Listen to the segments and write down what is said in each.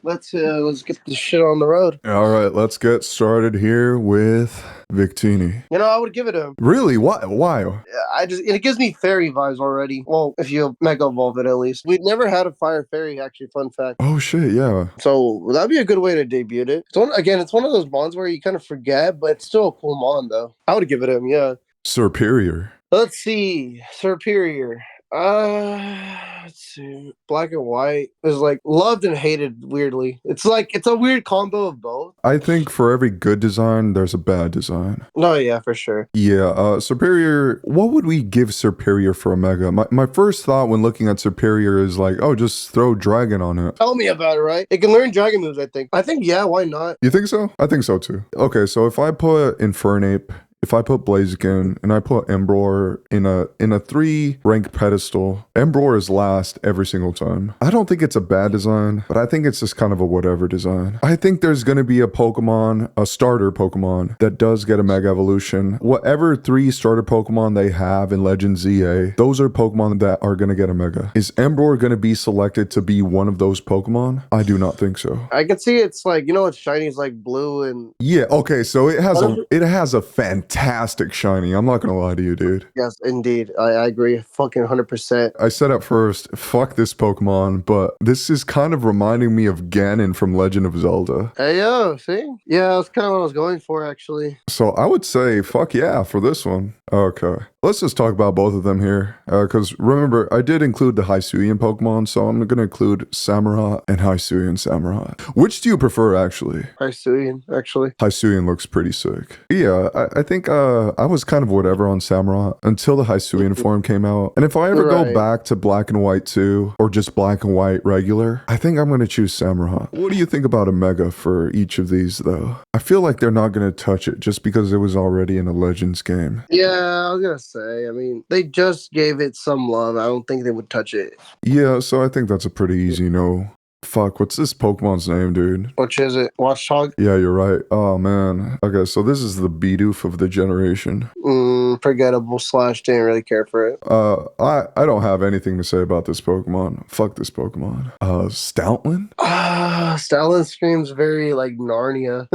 let's get this shit on the road. All right, let's get started here with Victini. You know, I would give it a. Really? Why? It gives me fairy vibes already. Well, if you mega evolve it at least. We've never had a fire fairy, actually, fun fact. Oh shit, yeah. So that'd be a good way to debut it. It's one of those bonds where you kind of forget, but it's still a cool mon though. I would give it him, yeah. Serperior. Let's see. Serperior. Let's see. Black and white is like loved and hated weirdly. It's a weird combo of both. I think for every good design, there's a bad design. No, yeah, for sure. Yeah, Serperior, what would we give Serperior for a mega? My first thought when looking at Serperior is like, oh, just throw dragon on it. Tell me about it, right? It can learn dragon moves, I think. Yeah, why not? You think so? I think so too. Okay, so if I put Infernape, if I put Blaziken and I put Emboar in a 3 rank pedestal, Emboar is last every single time. I don't think it's a bad design, but I think it's just kind of a whatever design. I think there's going to be a starter Pokemon that does get a Mega Evolution. Whatever 3 starter Pokemon they have in Legend ZA, those are Pokemon that are going to get a Mega. Is Emboar going to be selected to be one of those Pokemon? I do not think so. I can see it's like, it's shiny, it's like blue and... Yeah, okay, so it has a fantastic shiny. I'm not gonna lie to you, dude. Yes, indeed. I agree. Fucking 100%. I said at first, fuck this Pokemon, but this is kind of reminding me of Ganon from Legend of Zelda. Hey, yo, see? Yeah, that's kind of what I was going for, actually. So I would say, fuck yeah, for this one. Okay. Let's just talk about both of them here. Because remember, I did include the Hisuian Pokemon, so I'm going to include Samurott and Hisuian Samurott. Which do you prefer, actually? Hisuian, actually. Hisuian looks pretty sick. Yeah, I think I was kind of whatever on Samurott until the Hisuian form came out. And if I ever go back to Black and White 2, or just Black and White regular, I think I'm going to choose Samurott. What do you think about a Mega for each of these, though? I feel like they're not going to touch it just because it was already in a Legends game. Yeah, I was going to say, I mean, they just gave it some love. I don't think they would touch it. Yeah, so I think that's a pretty easy no. Fuck, what's this Pokemon's name, dude? Which is it? Watchog? Yeah, you're right. Oh, man. Okay, so this is the Bidoof of the generation. Forgettable / didn't really care for it. I don't have anything to say about this Pokemon. Fuck this Pokemon. Stoutland? Stoutland screams very like Narnia.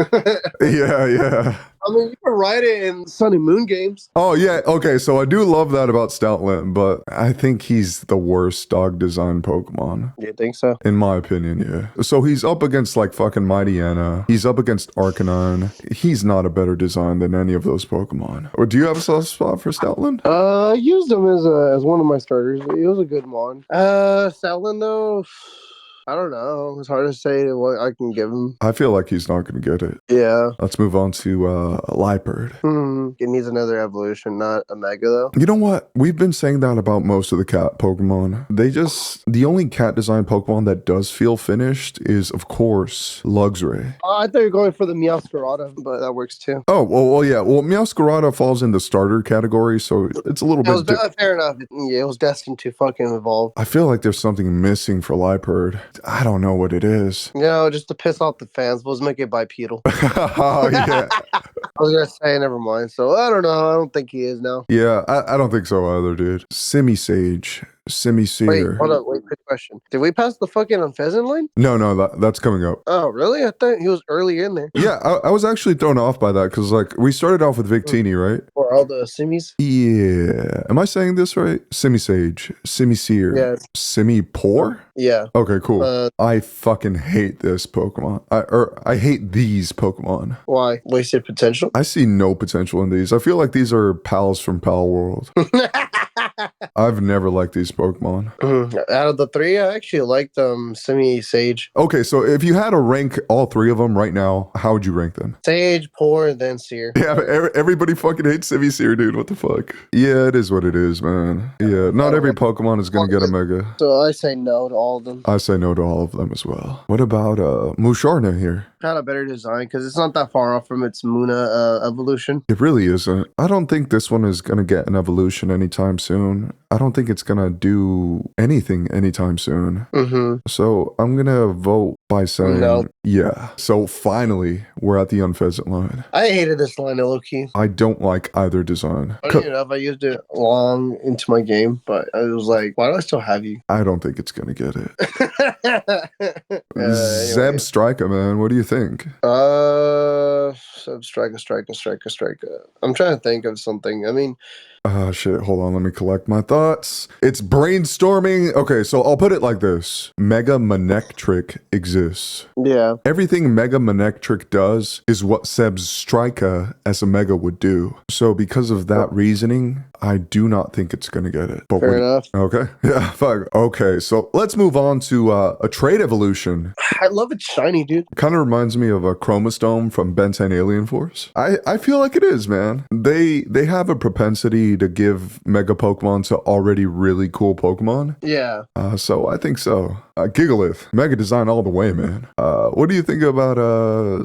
Yeah. I mean, you can ride it in Sun and Moon games. Oh, yeah. Okay, so I do love that about Stoutland, but I think he's the worst dog design Pokemon. You think so? In my opinion, yeah. So he's up against like fucking Mightyena. He's up against Arcanine. He's not a better design than any of those Pokemon. Or do you have a soft spot for Stoutland? I used him as one of my starters. He was a good mon. Stoutland though... I don't know. It's hard to say what I can give him. I feel like he's not going to get it. Yeah. Let's move on to Liepard. It needs another evolution, not a Mega, though. You know what? We've been saying that about most of the cat Pokemon. The only cat design Pokemon that does feel finished is, of course, Luxray. I thought you were going for the Meowscarada, but that works too. Oh, well, yeah. Well, Meowscarada falls in the starter category, so it's a little bit... Fair enough. Yeah, it was destined to fucking evolve. I feel like there's something missing for Liepard. I don't know what it is. Just to piss off the fans. Let's make it bipedal. Oh, yeah. I was going to say, never mind. So, I don't know. I don't think he is now. Yeah, I don't think so either, dude. Simisage. Simisear. Wait, hold on. Wait, quick question. Did we pass the fucking Unfezant line? No, that's coming up. Oh, really? I thought he was early in there. Yeah, I was actually thrown off by that because, like, we started off with Victini, right? For all the Simis? Yeah. Am I saying this right? Simisage. Simisear. Yeah. Simipour? Yeah. Okay, cool. I fucking hate this Pokemon. I hate these Pokemon. Why? Wasted potential? I see no potential in these. I feel like these are pals from Pal World. I've never liked these Pokemon. Out of the 3, I actually liked Simisage. Okay, so if you had to rank all 3 of them right now, how would you rank them? Sage, Poor, then Sear. Yeah, everybody fucking hates Simisear, dude. What the fuck? Yeah, it is what it is, man. Yeah, not every Pokemon is going to get a Mega. So I say no to all of them. I say no to all of them as well. What about Musharna here? Kind of better design because it's not that far off from its Muna evolution. It really isn't. I don't think this one is going to get an evolution anytime soon. I don't think it's gonna do anything anytime soon. Mm-hmm. So I'm gonna vote by saying No. yeah. So finally, we're at the Unfezant line. I hated this line, low-key. I don't like either design. Funny enough, I used it long into my game, but I was like, why do I still have you? I don't think it's gonna get it. Anyway. Zebstrika, man, what do you think? Strika. I'm trying to think of something. I mean, Shit, hold on, let me collect my thoughts. It's brainstorming. Okay, so I'll put it like this. Mega Manectric exists. yeah. Everything Mega Manectric does is what Zebstrika as a Mega would do. So because of that reasoning, I do not think it's going to get it. But Fair enough. Okay. Yeah, fuck. Okay, so let's move on to a trait evolution. I love it shiny, dude. Kind of reminds me of a Chromostome from Ben 10 Alien Force. I feel like it is, man. They have a propensity to give Mega Pokemon to already really cool Pokemon. Yeah. So I think so. Gigalith, Mega Design all the way, man. What do you think about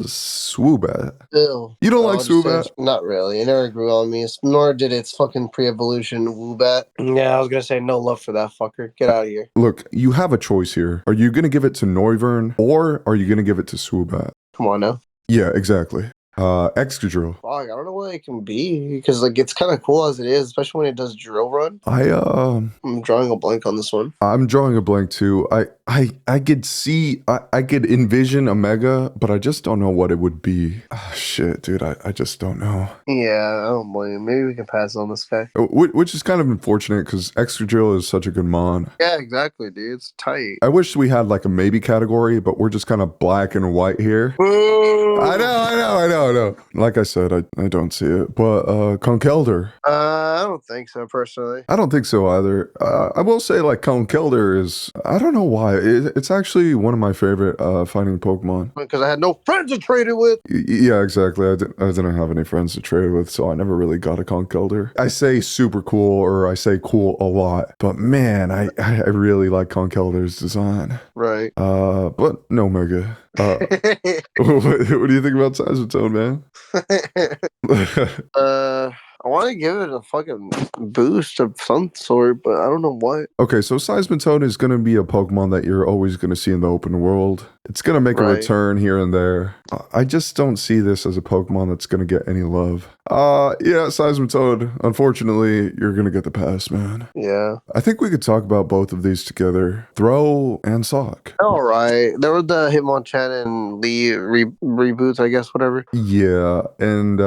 Swoobat? Ew. You don't like Swoobat? Not really. It never grew on me, nor did its fucking pre-evolution Woobat. Yeah, I was gonna say no love for that fucker. Get out of here. Look, you have a choice here. Are you gonna give it to Noivern or are you gonna give it to Swoobat? Come on now. Yeah, exactly. Excadrill. Fuck, I don't know what it can be because like it's kind of cool as it is, especially when it does drill run. I'm drawing a blank on this one. I'm drawing a blank too. I could see, I could envision a Mega, but I just don't know what it would be. Shit, dude, I just don't know. Yeah, I don't blame you. Maybe we can pass on this guy. Which is kind of unfortunate because Excadrill is such a good mon. Yeah, exactly, dude. It's tight. I wish we had like a maybe category, but we're just kind of black and white here. Ooh. I know. Like I said, I don't see it. But Conkeldurr. I don't think so, personally. I don't think so either. I will say like Conkeldurr is, I don't know why. It's actually one of my favorite fighting Pokemon. Because I had no friends to trade it with. Yeah, exactly. I didn't have any friends to trade with, so I never really got a Conkeldurr. I say super cool or I say cool a lot, but man, I really like Conkeldurr's design. Right. But no Mega. What do you think about Seismitoad, man? I want to give it a fucking boost of some sort, but I don't know what. Okay, so Seismitoad is going to be a Pokemon that you're always going to see in the open world. It's going to make a return here and there. I just don't see this as a Pokemon that's going to get any love. Yeah, Seismitoad, unfortunately, you're going to get the pass, man. Yeah. I think we could talk about both of these together. Throh and Sawk. All right. There were the Hitmonchan and Lee reboots, I guess, whatever. Yeah, and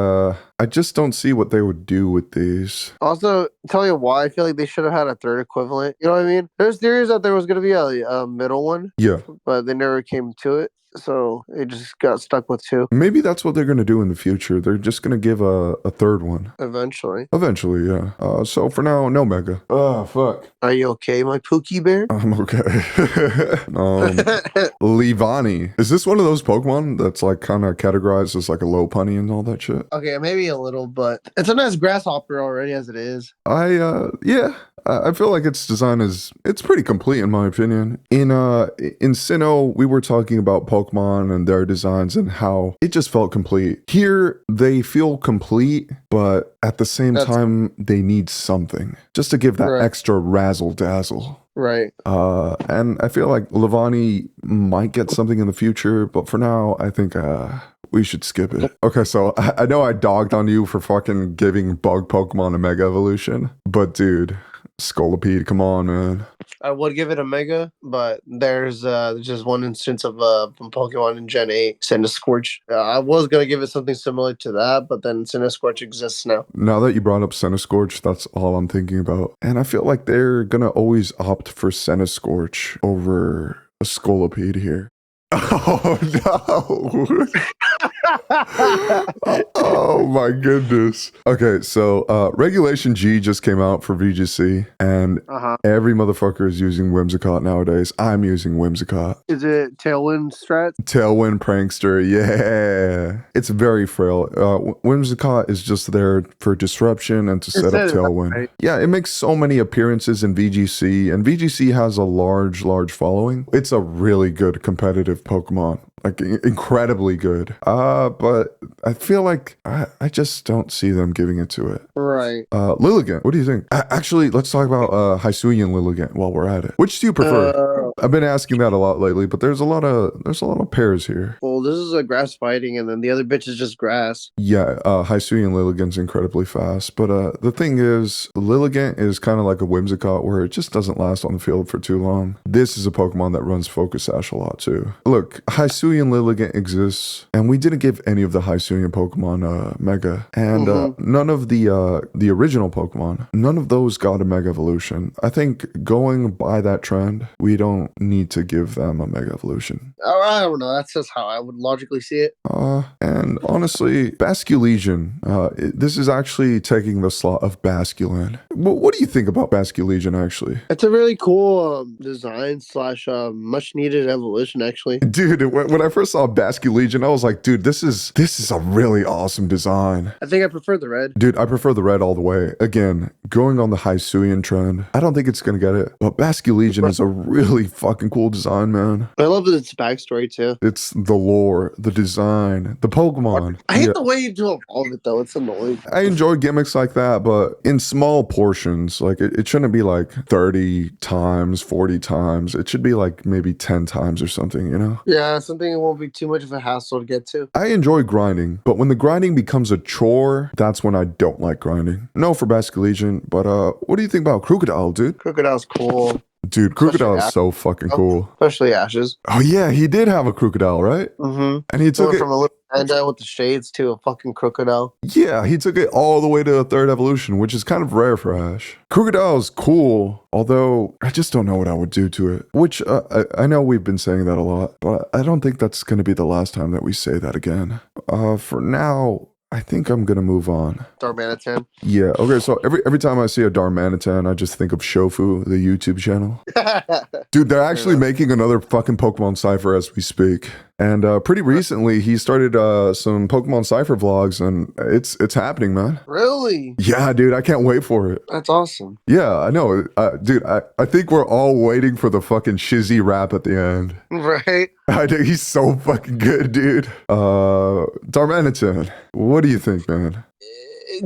I just don't see what they would do with these. Also, tell you why I feel like they should have had a third equivalent. You know what I mean? There's theories that there was going to be a middle one. Yeah. But they never came to it. So it just got stuck with two. Maybe that's what they're going to do in the future. They're just going to give a third one. Eventually. Eventually, yeah. So for now, no Mega. Oh, fuck. Are you okay, my Pookie Bear? I'm okay. Leavanny. Is this one of those Pokemon that's like kind of categorized as like a low punny and all that shit? Okay, maybe a little, but it's a nice grasshopper already as it is. Yeah. I feel like its design it's pretty complete in my opinion. In Sinnoh, we were talking about Pokemon and their designs and how it just felt complete. Here, they feel complete, but at the same time, they need something just to give that extra razzle dazzle. Right. And I feel like Leavanny might get something in the future, but for now, I think we should skip it. Okay, so I know I dogged on you for fucking giving bug Pokemon a Mega Evolution, but dude, Scolipede, come on, man. I would give it a Mega, but there's just one instance of Pokemon in Gen 8, Centiskorch. I was going to give it something similar to that, but then Centiskorch exists now. Now that you brought up Centiskorch, that's all I'm thinking about. And I feel like they're going to always opt for Centiskorch over a Scolipede here. Oh, no. Oh my goodness. Okay, so Regulation G just came out for VGC, and every motherfucker is using Whimsicott nowadays. I'm using Whimsicott. Is it Tailwind strat? Tailwind Prankster, yeah. It's very frail. Whimsicott is just there for disruption and to set up Tailwind. Right? Yeah, it makes so many appearances in VGC, and VGC has a large following. It's a really good competitive Pokemon. like incredibly good. But I feel like I just don't see them giving it to it. Right. Lilligant, what do you think? Actually, let's talk about Hisuian Lilligant while we're at it. Which do you prefer? I've been asking that a lot lately, but there's a lot of pairs here. Well, this is a grass fighting, and then the other bitch is just grass. Yeah, Hisuian Lilligant's incredibly fast, but the thing is, Lilligant is kind of like a Whimsicott where it just doesn't last on the field for too long. This is a Pokemon that runs Focus Sash a lot too. Look, Hisuian Lilligant exists, and we didn't give any of the Hisuian Pokemon Mega, and none of the original Pokemon, none of those got a Mega Evolution. I think going by that trend, we don't need to give them a Mega Evolution. Oh, I don't know. That's just how I would logically see it. And honestly, Basculegion, this is actually taking the slot of Basculan. What do you think about Basculegion, actually? It's a really cool design / much needed evolution, actually. Dude, when I first saw Basculegion, I was like, dude, this is a really awesome design. I think I prefer the red. Dude, I prefer the red all the way. Again, going on the Hisuian trend, I don't think it's going to get it. But Basculegion is a really fucking cool design, man. I love its backstory, too. It's the lore, the design, the Pokemon. I hate the way you do evolve it, though. It's annoying. I enjoy gimmicks like that, but in small portions. Like, it shouldn't be like 30 times, 40 times. It should be like maybe 10 times or something, you know? Yeah, something that won't be too much of a hassle to get to. I enjoy grinding, but when the grinding becomes a chore, that's when I don't like grinding. No for Basculegion, but what do you think about Krookodile, dude? Krookodile's cool. Dude, Krookodile is so fucking cool. Especially Ash's. Oh yeah, he did have a Krookodile, right? Mm-hmm. And he took it from a little panda with the shades to a fucking Krookodile. Yeah, he took it all the way to a third evolution, which is kind of rare for Ash. Krookodile is cool, although I just don't know what I would do to it. Which, I know we've been saying that a lot, but I don't think that's going to be the last time that we say that again. For now, I think I'm going to move on. Darmanitan. Yeah, okay, so every time I see a Darmanitan, I just think of Shofu, the YouTube channel. Dude, they're actually making another fucking Pokemon Cypher as we speak. And pretty recently, he started some Pokemon Cypher vlogs, and it's happening, man. Really? Yeah, dude, I can't wait for it. That's awesome. Yeah, I know. Dude, I think we're all waiting for the fucking Shizzy rap at the end. Right? I think he's so fucking good, dude. Darmanitan, what do you think, man?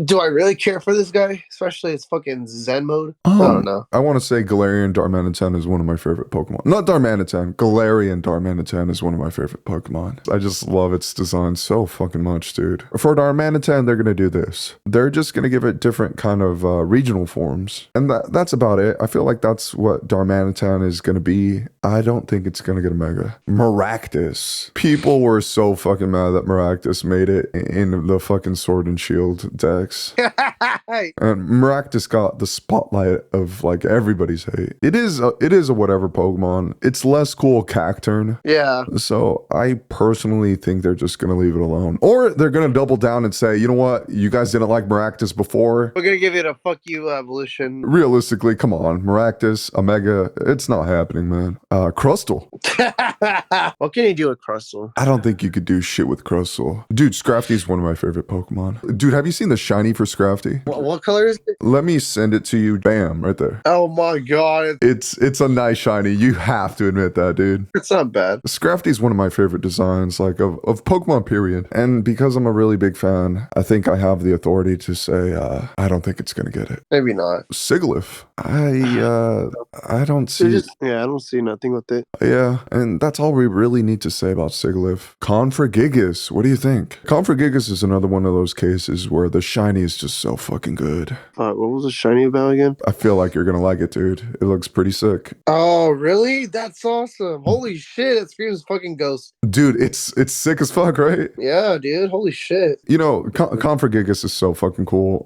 Do I really care for this guy? Especially his fucking Zen mode? I don't know. I want to say Galarian Darmanitan is one of my favorite Pokemon. Not Darmanitan. Galarian Darmanitan is one of my favorite Pokemon. I just love its design so fucking much, dude. For Darmanitan, they're going to do this. They're just going to give it different kind of regional forms. And that's about it. I feel like that's what Darmanitan is going to be. I don't think it's going to get a Mega. Maractus. People were so fucking mad that Maractus made it in the fucking Sword and Shield deck. And Maractus got the spotlight of like everybody's hate. It is a whatever Pokemon. It's less cool Cacturn. Yeah. So I personally think they're just gonna leave it alone, or they're gonna double down and say, you know what, you guys didn't like Maractus before. We're gonna give it a fuck you evolution. Realistically, come on, Maractus, a Mega, it's not happening, man. Crustle. What can you do with Crustle? I don't think you could do shit with Crustle. Dude, Scrafty is one of my favorite Pokemon. Dude, have you seen the shiny for Scrafty? What color is it? Let me send it to you. Bam, right there. Oh my god. It's a nice shiny. You have to admit that, dude. It's not bad. Scrafty is one of my favorite designs, like of Pokemon, period. And because I'm a really big fan, I think I have the authority to say I don't think it's gonna get it. Maybe not. Sigilyph. I don't see. I don't see nothing with it. Yeah, and that's all we really need to say about Sigilyph. Cofagrigus. What do you think? Cofagrigus is another one of those cases where the shiny is just so fucking good. What was the shiny about again? I feel like you're gonna like it, dude. It looks pretty sick. Oh, really? That's awesome. Holy shit, it screams fucking ghost. Dude, it's sick as fuck, right? Yeah, dude. Holy shit. You know, Cofagrigus is so fucking cool.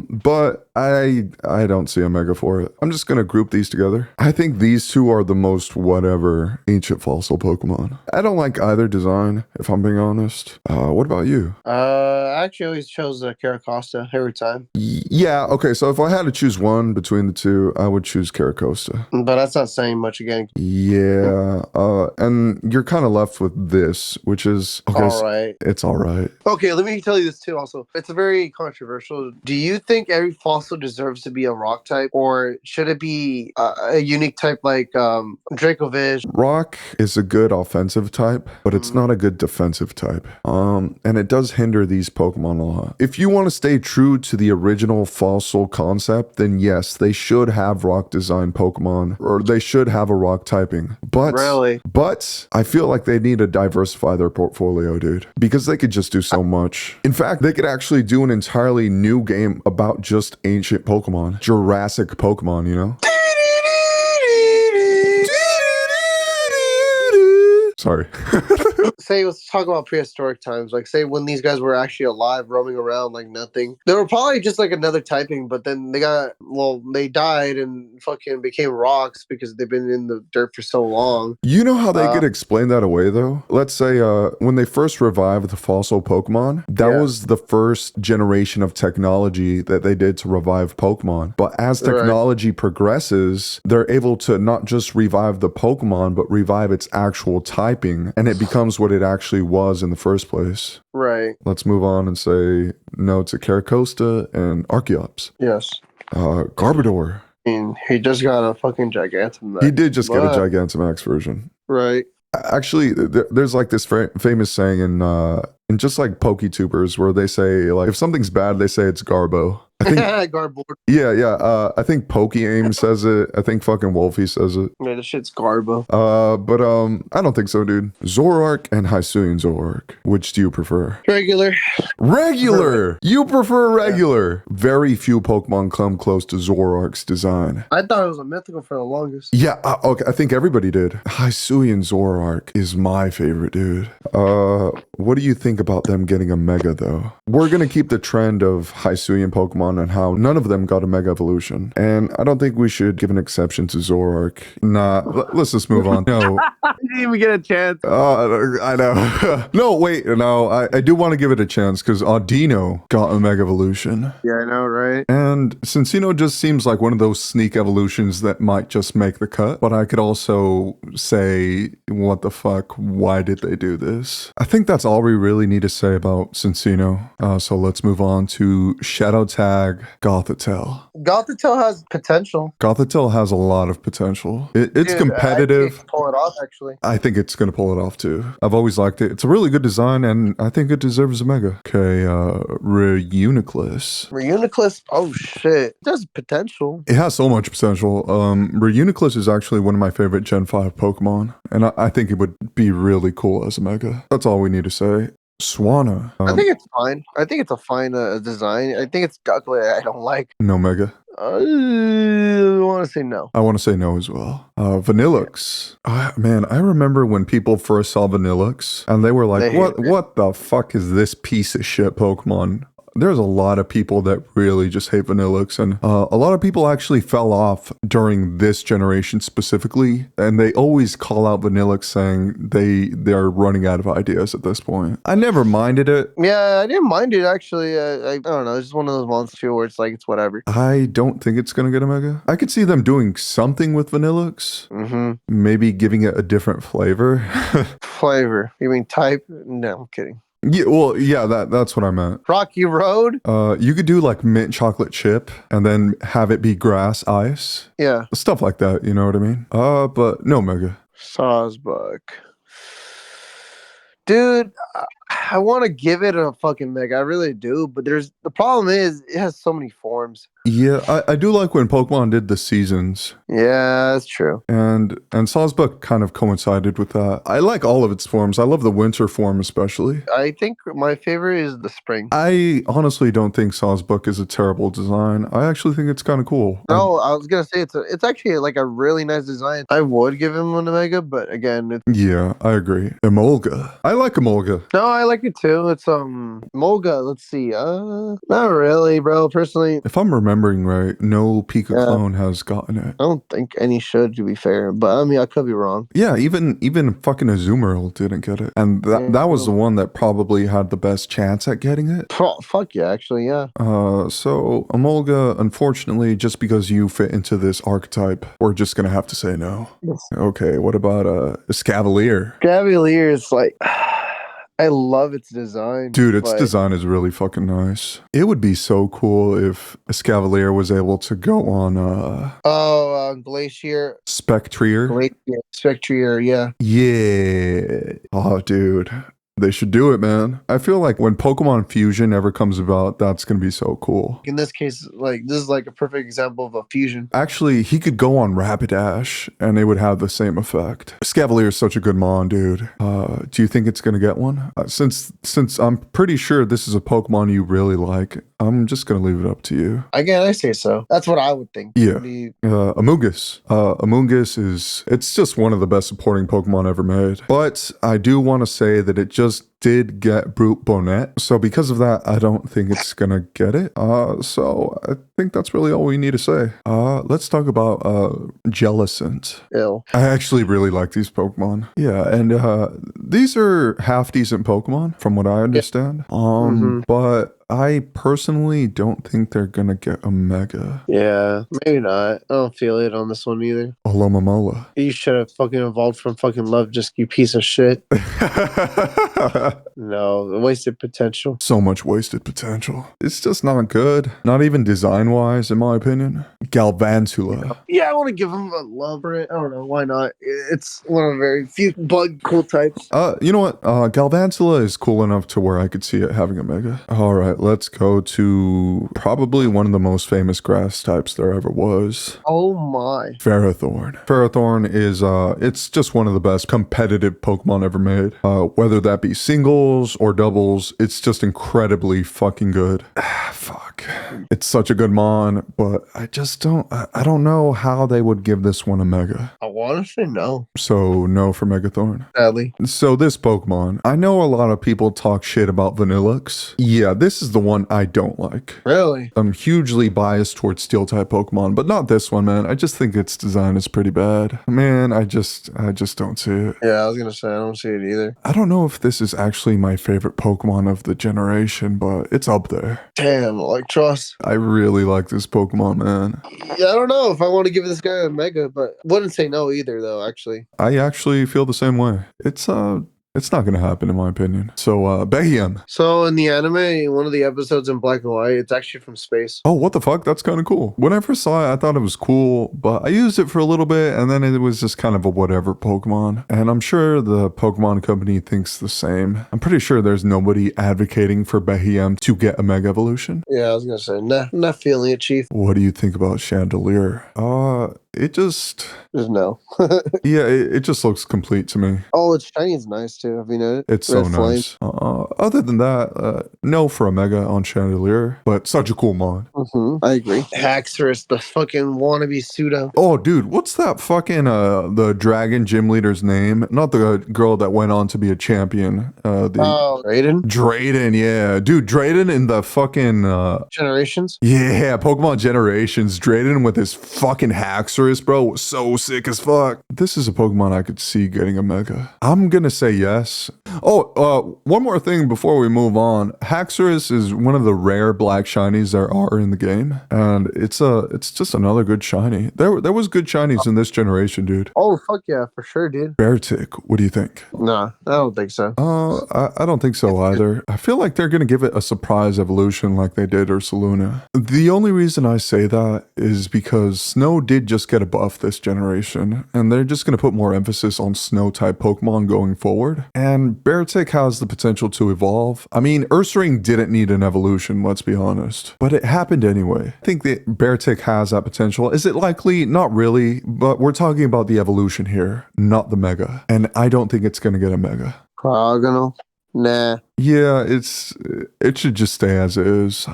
But I don't see a Mega for it. I'm just gonna group these together. I think these two are the most whatever ancient fossil Pokemon. I don't like either design, if I'm being honest. What about you? I actually always chose Carracosta every time. Yeah, okay, so if I had to choose one between the two, I would choose Carracosta. But that's not saying much again. Yeah, and you're kind of left with this, which is... Okay, all right. It's all right. Okay, let me tell you this too also. It's a very controversial. Do you think every fossil also deserves to be a rock type, or should it be a unique type like Dracovish? Rock is a good offensive type, but it's not a good defensive type. And it does hinder these Pokemon a lot. If you want to stay true to the original fossil concept, then yes, they should have rock design Pokemon, or they should have a rock typing. But I feel like they need to diversify their portfolio, dude, because they could just do so much. In fact, they could actually do an entirely new game about just ancient Pokemon, Jurassic Pokemon, you know? Sorry. Say, let's talk about prehistoric times. Like, say when these guys were actually alive, roaming around like nothing. They were probably just like another typing, but then they died and fucking became rocks because they've been in the dirt for so long. You know how they could explain that away, though? Let's say when they first revived the fossil Pokemon, that was the first generation of technology that they did to revive Pokemon. But as technology progresses, they're able to not just revive the Pokemon, but revive its actual typing, and it becomes what it actually was in the first place. Right. Let's move on and say no to Carracosta and Archeops. Yes. Garbodor. I mean, he just got a fucking Gigantamax. He did just get a Gigantamax version. Right. Actually, there's like this famous saying in just like PokeTubers where they say, like, if something's bad, they say it's Garbo. I think Garboard. Yeah. I think PokeAim says it. I think fucking Wolfie says it. Yeah, this shit's Garbo. But I don't think so, dude. Zoroark and Hisuian Zoroark. Which do you prefer? Regular. You prefer regular. Very few Pokemon come close to Zoroark's design. I thought it was a mythical for the longest. Yeah, okay, I think everybody did. Hisuian Zoroark is my favorite, dude. What do you think about them getting a Mega, though? We're gonna keep the trend of Hisuian Pokemon and how none of them got a Mega Evolution. And I don't think we should give an exception to Zoroark. Nah, let's just move on. No. You didn't even get a chance. I know. No, I do want to give it a chance because Audino got a Mega Evolution. Yeah, I know, right? And Cincino just seems like one of those sneak evolutions that might just make the cut. But I could also say, what the fuck? Why did they do this? I think that's all we really need to say about Cincino. So let's move on to Shadow Tag Gothitelle. Gothitelle has potential. Gothitelle has a lot of potential. It's competitive. I think it can pull it off, actually. I think it's going to pull it off, too. I've always liked it. It's a really good design, and I think it deserves a Mega. Okay, Reuniclus. Reuniclus? Oh, shit. There's potential. It has so much potential. Reuniclus is actually one of my favorite Gen 5 Pokemon, and I think it would be really cool as a Mega. That's all we need to say. Swanna. I think it's fine. I think it's a fine design. I think it's ugly. I don't like. No Mega. I want to say no. I want to say no as well. Vanillux. Man, I remember when people first saw Vanillux and they were like, what the fuck is this piece of shit Pokemon? There's a lot of people that really just hate Vanillux, and a lot of people actually fell off during this generation specifically, and they always call out Vanillux saying they're running out of ideas at this point. I never minded it. Yeah, I didn't mind it, actually. I don't know. It's just one of those months, too, where it's like, it's whatever. I don't think it's going to get a Mega. I could see them doing something with Vanillux. Mm-hmm. Maybe giving it a different flavor. Flavor? You mean type? No, I'm kidding. Yeah, well, yeah, that's what I meant. Rocky Road? You could do like mint chocolate chip and then have it be grass ice. Yeah. Stuff like that, you know what I mean? But no Mega. Sawsbuck. Dude, I want to give it a fucking Mega. I really do, but the problem is it has so many forms. Yeah, I do like when Pokemon did the seasons. Yeah, that's true. And Sawsbuck kind of coincided with that. I like all of its forms. I love the winter form especially. I think my favorite is the spring. I honestly don't think Sawsbuck is a terrible design. I actually think it's kind of cool. No, I was gonna say it's actually like a really nice design. I would give him an Omega, but again, yeah, I agree. Emolga. I like Emolga. No, I like it too. It's Emolga. Let's see. Not really, bro. Personally, if I'm remembering right, no Pika clone has gotten it. I don't think any should, to be fair, but I mean, I could be wrong. Yeah, even fucking Azumarill didn't get it, and that was the one that probably had the best chance at getting it. Fuck yeah, actually, yeah. So Emolga, unfortunately, just because you fit into this archetype, we're just gonna have to say no. Yes. Okay, what about Escavalier? Escavalier is like. I love its design. Dude, its but design is really fucking nice. It would be so cool if Escavalier was able to go on Glacier. Spectrier. Spectrier, yeah. Yeah. Oh, dude. They should do it, man. I feel like when Pokemon Fusion ever comes about, that's going to be so cool. In this case, like, this is like a perfect example of a fusion. Actually, he could go on Rapidash, and it would have the same effect. Escavalier is such a good mon, dude. Do you think it's going to get one? Since I'm pretty sure this is a Pokemon you really like, I'm just going to leave it up to you. Again, I say so. That's what I would think. Yeah. Amoonguss. Amoonguss it's just one of the best supporting Pokemon ever made. But I do want to say that it just did get Brute Bonnet. So because of that, I don't think it's gonna get it. So I think that's really all we need to say. Let's talk about Jellicent. Ew. I actually really like these Pokemon. Yeah, and these are half decent Pokemon from what I understand. But I personally don't think they're gonna get a Mega. Yeah, maybe not. I don't feel it on this one either. Alomomola. You should have fucking evolved from fucking love, just you piece of shit. No, wasted potential. So much wasted potential. It's just not good. Not even design-wise, in my opinion. Galvantula. Yeah, I want to give him a love for it. I don't know, why not? It's one of the very few bug cool types. You know what? Galvantula is cool enough to where I could see it having a Mega. Alright, let's go to probably one of the most famous grass types there ever was. Oh my. Ferrothorn. Ferrothorn is, it's just one of the best competitive Pokemon ever made. Whether that be singles or doubles, it's just incredibly fucking good. Fuck. It's such a good mon, but I don't know how they would give this one a Mega. I want to say no. So no for Megathorn. Sadly. So this Pokemon, I know a lot of people talk shit about Vanillux. Yeah, this is the one I don't like. Really? I'm hugely biased towards steel type Pokemon, but not this one, man. I just think its design is pretty bad. Man, I just don't see it. Yeah, I was gonna say I don't see it either. I don't know if this is actually my favorite Pokemon of the generation, but it's up there. Damn, Electros. I really like this Pokemon, man. Yeah, I don't know if I want to give this guy a Mega, but wouldn't say no either, though, actually. I actually feel the same way. It's not going to happen, in my opinion. So, Behem. So, in the anime, one of the episodes in black and white, it's actually from space. Oh, what the fuck? That's kind of cool. When I first saw it, I thought it was cool, but I used it for a little bit, and then it was just kind of a whatever Pokemon. And I'm sure the Pokemon company thinks the same. I'm pretty sure there's nobody advocating for Behem to get a Mega Evolution. Yeah, I was going to say, nah, I'm not feeling it, Chief. What do you think about Chandelier? It just no. Yeah, it just looks complete to me. Oh, its shiny is nice too. Have you noticed? It's so nice. Other than that, no for a Mega on Chandelier, but such a cool mod. I agree. Haxorus, the fucking wannabe pseudo. Oh, dude, what's that fucking the dragon gym leader's name? Not the girl that went on to be a champion. Drayden. Drayden, yeah, dude, Drayden in the fucking Generations. Yeah, Pokemon Generations. Drayden with his fucking Haxorus, bro, was so sick as fuck. This is a Pokemon I could see getting a Mega. I'm gonna say yes. Oh, one more thing before we move on. Haxorus is one of the rare black shinies there are in the game, and it's just another good shiny. There was good shinies in this generation, dude. Oh, fuck yeah, for sure, dude. Beartic, what do you think? Nah, I don't think so. I don't think so either. I feel like they're gonna give it a surprise evolution like they did Ursaluna. The only reason I say that is because Snow did just get a buff this generation, and they're just going to put more emphasis on snow type Pokemon going forward. And Beartic has the potential to evolve. I mean, Ursaring didn't need an evolution, let's be honest, but it happened anyway. I think that Beartic has that potential. Is it likely? Not really, but we're talking about the evolution here, not the Mega. And I don't think it's going to get a Mega. Octagonal? Nah. Yeah, it should just stay as it is.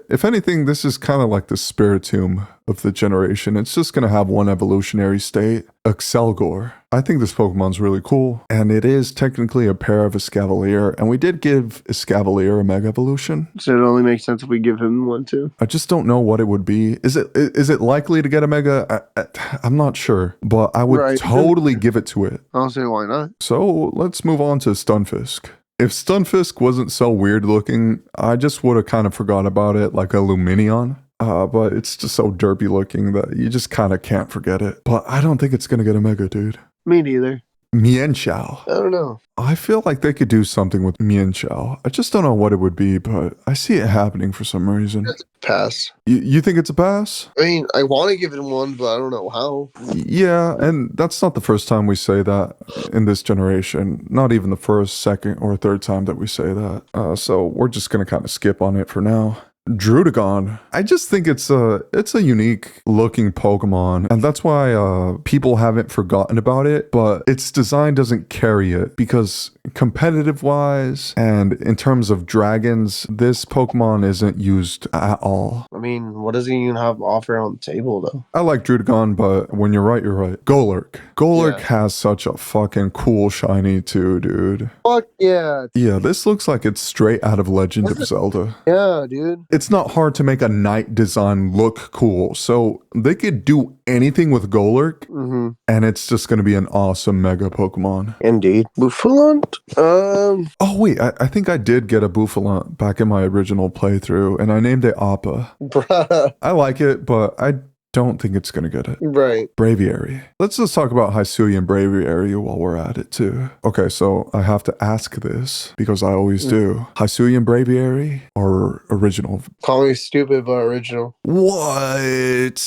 If anything, this is kind of like the Spiritomb of the generation. It's just going to have one evolutionary state. Excelgor. I think this Pokemon's really cool, and it is technically a pair of Escavalier, and we did give Escavalier a Mega Evolution. So it only makes sense if we give him one too. I just don't know what it would be. Is it likely to get a Mega? I'm not sure, but I would totally give it to it. I'll say why not. So let's move on to Stunfisk. If Stunfisk wasn't so weird looking, I just would have kind of forgot about it like a Luminion. But it's just so derpy looking that you just kind of can't forget it. But I don't think it's going to get a Mega, dude. Me neither. Mienshao. I don't know. I feel like they could do something with Mienshao. I just don't know what it would be, but I see it happening for some reason. Pass. You think it's a pass? I mean, I want to give it one, but I don't know how. Yeah, and that's not the first time we say that in this generation. Not even the first, second, or third time that we say that. So we're just going to kind of skip on it for now. Druddigon. I just think it's a unique looking Pokemon, and that's why people haven't forgotten about it, but its design doesn't carry it because competitive wise and in terms of dragons, this Pokemon isn't used at all. I mean, what does he even have to offer on the table, though? I like Druddigon, but when you're right, you're right. Golurk. Golurk has such a fucking cool shiny too, dude. Fuck yeah. Yeah, this looks like it's straight out of Legend of Zelda. Yeah, dude. It's not hard to make a knight design look cool, so they could do anything with Golurk, and it's just going to be an awesome mega Pokemon. Indeed. Bouffalant? Oh wait, I think I did get a Bouffalant back in my original playthrough, and I named it Appa. Bruh. I like it, but I don't think it's gonna get it. Right. Braviary. Let's just talk about Hisuian Braviary while we're at it too. Okay, so I have to ask this because I always do. Hisuian Braviary or original? Call me stupid, but original. What?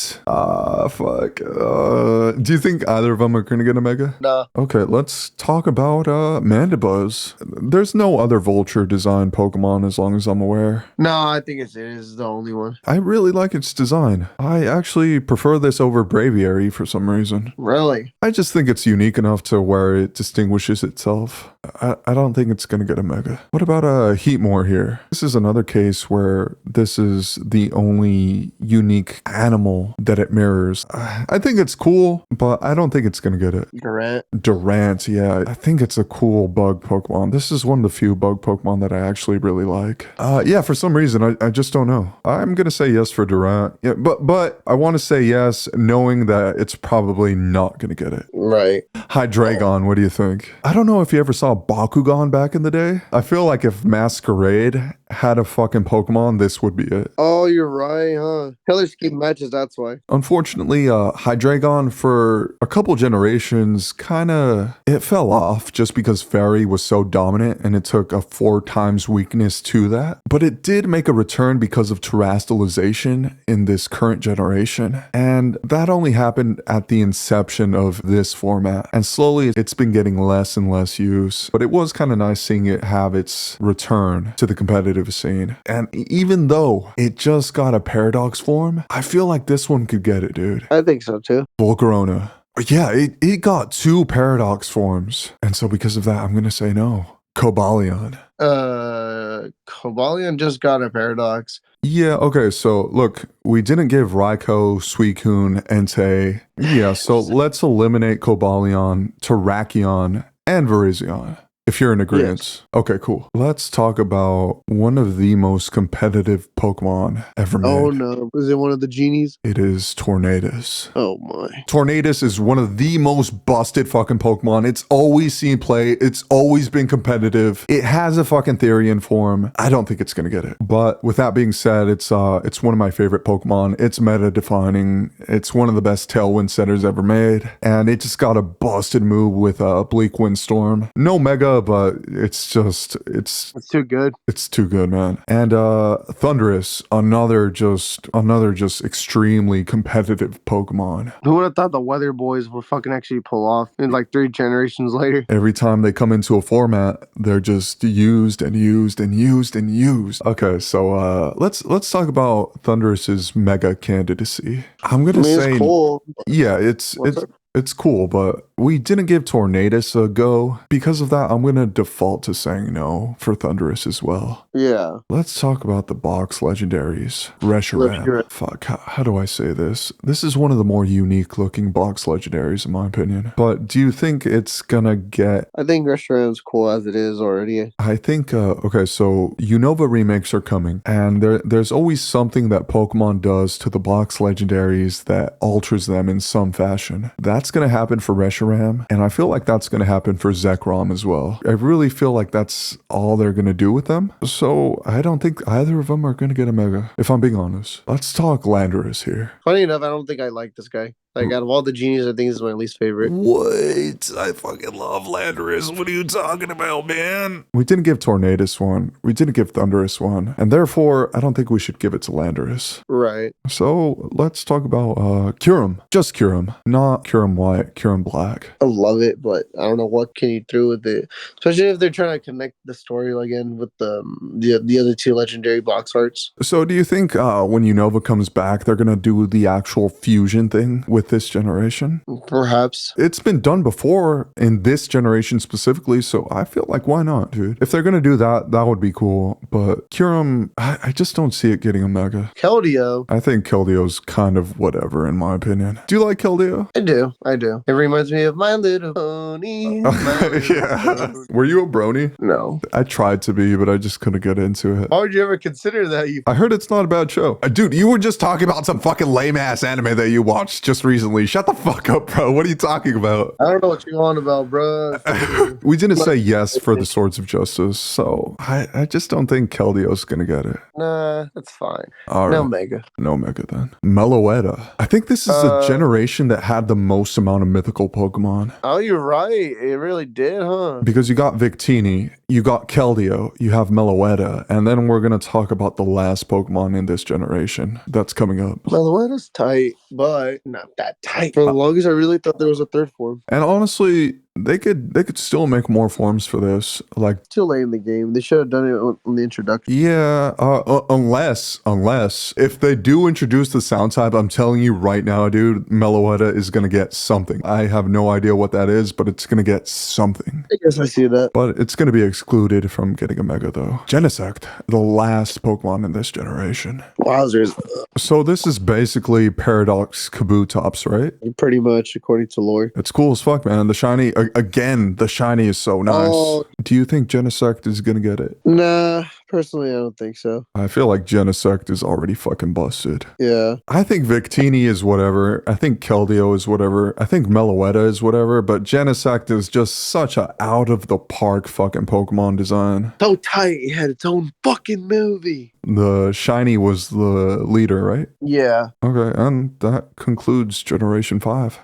Fuck. Do you think either of them are gonna get a mega? Nah. Okay, let's talk about Mandibuzz. There's no other vulture designed Pokemon as long as I'm aware. No, I think it is the only one. I really like its design. I actually prefer this over Braviary for some reason. Really? I just think it's unique enough to where it distinguishes itself. I don't think it's going to get a mega. What about Heatmore here? This is another case where this is the only unique animal that it mirrors. I think it's cool, but I don't think it's going to get it. Durant, yeah. I think it's a cool bug Pokemon. This is one of the few bug Pokemon that I actually really like. Yeah, for some reason, I just don't know. I'm going to say yes for Durant. Yeah, but I want to say yes, knowing that it's probably not going to get it. Right. Hydreigon, what do you think? I don't know if you ever saw Bakugan back in the day. I feel like if Masquerade had a fucking Pokemon, this would be it. Oh, you're right, huh? Color scheme matches, that's why. Unfortunately, Hydreigon for a couple generations it fell off just because Fairy was so dominant and it took a 4 times weakness to that. But it did make a return because of terrestrialization in this current generation. And that only happened at the inception of this format. And slowly it's been getting less and less use. But it was kind of nice seeing it have its return to the competitive scene. And even though it just got a Paradox form, I feel like this one could get it, dude. I think so too. Volcarona. Yeah, it got 2 Paradox forms. And so because of that, I'm going to say no. Cobalion. Cobalion just got a Paradox. Yeah, okay, so look, we didn't give Raikou, Suicune, Entei. Yeah, so let's eliminate Cobalion, Terrakion, and Virizion. If you're in agreement. Yes. Okay, cool. Let's talk about one of the most competitive Pokemon ever made. Oh no. Is it one of the genies? It is Tornadus. Oh my. Tornadus is one of the most busted fucking Pokemon. It's always seen play. It's always been competitive. It has a fucking Therian form. I don't think it's gonna get it. But with that being said, it's one of my favorite Pokemon. It's meta defining. It's one of the best Tailwind setters ever made. And it just got a busted move with Bleak Windstorm. No mega, but it's too good. It's too good, man. And Thundurus, another just extremely competitive Pokemon. Who would have thought the Weather Boys would fucking actually pull off in like 3 generations later? Every time they come into a format, they're just used and used and used and used. Okay, so let's talk about Thundurus's mega candidacy. I'm gonna say, it's cool. Yeah, it's cool, but we didn't give Tornadus a go. Because of that, I'm going to default to saying no for Thundurus as well. Yeah. Let's talk about the box legendaries. Reshiram. Fuck, how do I say this? This is one of the more unique looking box legendaries in my opinion. But do you think it's going to get... I think Reshiram's cool as it is already. I think, okay, so Unova remakes are coming. And there's always something that Pokemon does to the box legendaries that alters them in some fashion. That's going to happen for Reshiram, and I feel like that's going to happen for Zekrom as well. I really feel like that's all they're going to do with them. So I don't think either of them are going to get a mega, if I'm being honest. Let's talk Landorus here. Funny enough, I don't think I like this guy. Like out of all the genies, I think this is my least favorite. What? I fucking love Landorus. What are you talking about, man? We didn't give Tornadus one. We didn't give Thundurus one. And therefore, I don't think we should give it to Landorus. Right. So let's talk about Kyurem. Just Kyurem. Not Kyurem White, Kyurem Black. I love it, but I don't know what can you do with it. Especially if they're trying to connect the story again with the other two legendary box arts. So do you think when Unova comes back, they're going to do the actual fusion thing with this generation? Perhaps. It's been done before in this generation specifically, so I feel like why not, dude? If they're going to do that, that would be cool. But Kyurem, I just don't see it getting a mega. Keldeo. I think Keldeo's kind of whatever, in my opinion. Do you like Keldeo? I do. It reminds me of My Little Pony. Yeah. Were you a brony? No. I tried to be, but I just couldn't get into it. Why would you ever consider that? I heard it's not a bad show. Dude, you were just talking about some fucking lame-ass anime that you watched just recently. Shut the fuck up, bro. What are you talking about? I don't know what you're on about, bro. We didn't say yes for the Swords of Justice, so I just don't think Keldeo's gonna get it. Nah, that's fine. All right. No mega. No mega then. Meloetta. I think this is the generation that had the most amount of mythical Pokemon. Oh, you're right. It really did, huh? Because you got Victini, you got Keldeo, you have Meloetta, and then we're gonna talk about the last Pokemon in this generation that's coming up. Meloetta's tight, but not that tight. For the longest, I really thought there was a third form. And honestly, they could still make more forms for this. Like, too late in the game. They should have done it on the introduction. Yeah, unless if they do introduce the sound type, I'm telling you right now, dude, Meloetta is gonna get something. I have no idea what that is, but it's gonna get something. I guess I see that. But it's gonna be excluded from getting a mega though. Genesect, the last Pokemon in this generation. Wowzers. So this is basically Paradox Kabutops, right? Pretty much, according to lore. It's cool as fuck, man. The shiny, again, the shiny is so nice. Oh. Do you think Genesect is gonna get it? Nah, personally, I don't think so. I feel like Genesect is already fucking busted. Yeah. I think Victini is whatever. I think Keldeo is whatever. I think Meloetta is whatever. But Genesect is just such a out of the park fucking Pokemon design. So tight, it had its own fucking movie. The shiny was the leader, right? Yeah. Okay, and that concludes Generation 5.